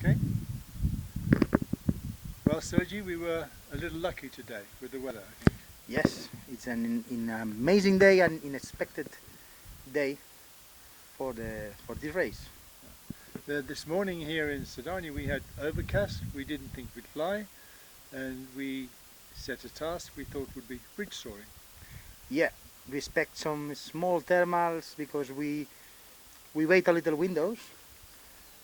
Okay. Well, Sergi, we were a little lucky today with the weather, I think. Yes, it's an amazing day and unexpected day for this race. This morning here in Sedani we had overcast. We didn't think we'd fly, and we set a task we thought would be bridge soaring. Yeah, we expect some small thermals because we wait a little windows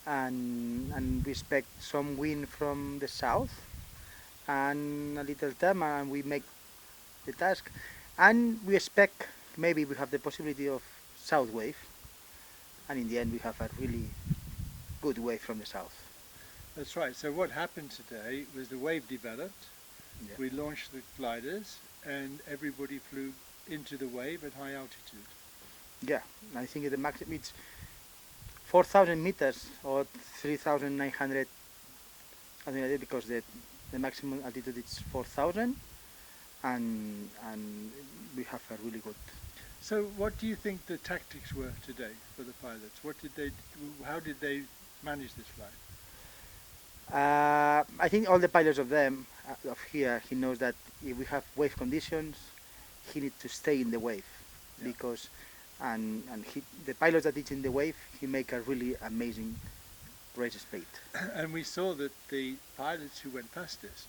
and we expect some wind from the south and a little thermal and we make the task and we expect maybe we have the possibility of south wave and in the end we have a really good wave from the south. That's right. So what happened today was the wave developed. Yeah. We launched the gliders, and everybody flew into the wave at high altitude. Yeah, I think the maximum it's 4,000 meters or 3,900 something like that because the maximum altitude is 4,000 and we have a really good. So what do you think the tactics were today for the pilots? What did they? How did they manage this flight? I think all the pilots of them of here, he knows that if we have wave conditions, he needs to stay in the wave Yeah. because and the pilots that is in the wave, he make a really amazing race speed. And we saw that the pilots who went fastest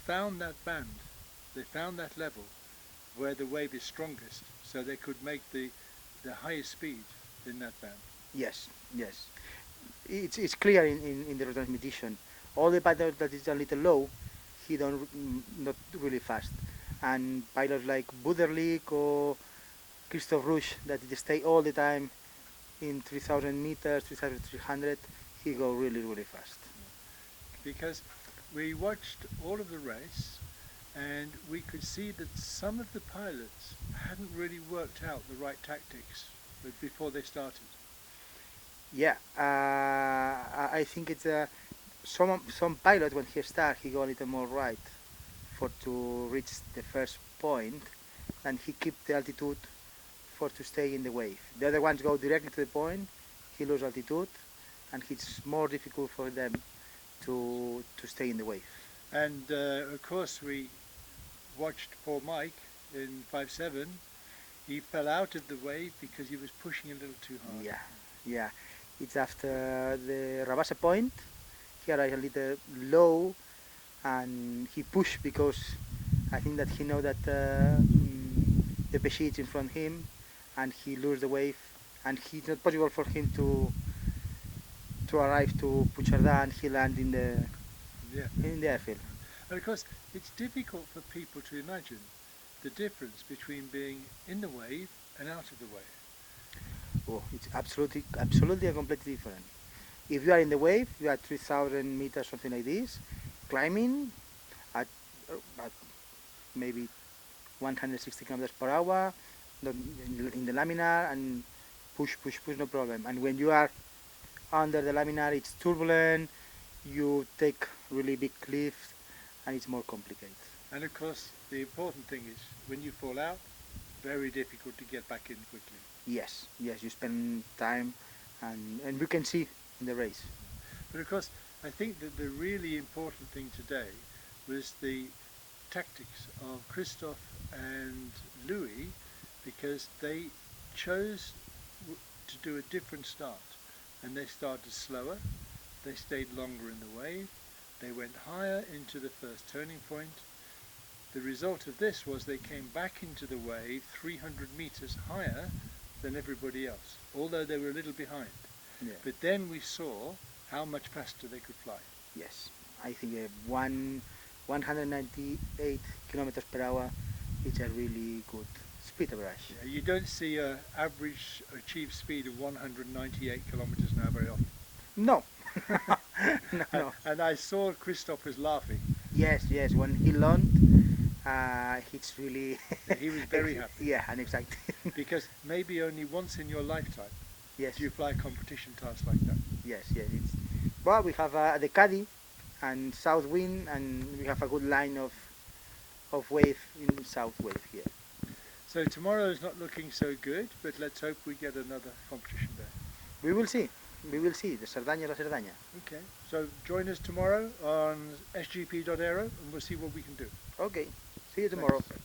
found that band, they found that level where the wave is strongest, so they could make the highest speed in that band. Yes, yes. It's clear in the retransmission. All the pilots that is a little low, he don't not really fast. And pilots like Buderlik or Christoph Rusch that they stay all the time in 3,000 meters, 3,300, he go really fast. Because we watched all of the race and we could see that some of the pilots hadn't really worked out the right tactics before they started. Yeah, I think it's some pilot when he start he go a little more right for to reach the first point, and he keep the altitude for to stay in the wave. The other ones go directly to the point, he lose altitude, and it's more difficult for them to stay in the wave. And of course we watched poor Mike in 5-7. He fell out of the wave because he was pushing a little too hard. Yeah, yeah. It's after the Rabasa point. Here I a little low, and he pushed because I think that he know that the Pesci is in front of him, and he lose the wave, and it's not possible for him to arrive to Puigcerdà, and he land Yeah. in the airfield. And of course, it's difficult for people to imagine the difference between being in the wave and out of the wave. Oh, it's absolutely and completely different. If you are in the wave, you are 3,000 meters, something like this, climbing at maybe 160 kilometers per hour, in the laminar, and push, no problem. And when you are under the laminar, it's turbulent, you take really big cliffs, and it's more complicated. And of course, the important thing is when you fall out, very difficult to get back in quickly. Yes, you spend time, and you can see in the race. But of course, I think that the really important thing today was the tactics of Christoph and Louis, because they chose to do a different start, and they started slower, they stayed longer in the wave, they went higher into the first turning point. The result of this was they came back into the wave 300 meters higher than everybody else, although they were a little behind. Yeah. But then we saw how much faster they could fly. Yes, I think 198 kilometers per hour is a really good speed average. You don't see an average achieved speed of 198 kilometers an hour very often. No, no. And I saw Christoph was laughing. Yes, when he learned, he's really. He was very happy. Yeah, and exactly. Because maybe only once in your lifetime Yes. do you fly a competition task like that. Yes. It's. Well, we have the Caddy and south wind, and we have a good line of wave in south wave here. So tomorrow is not looking so good, but let's hope we get another competition there. We will see. we will see the Cerdaña, la Cerdaña. Okay, so join us tomorrow on sgp.aero and we'll see what we can do. Okay, see you tomorrow. Thanks.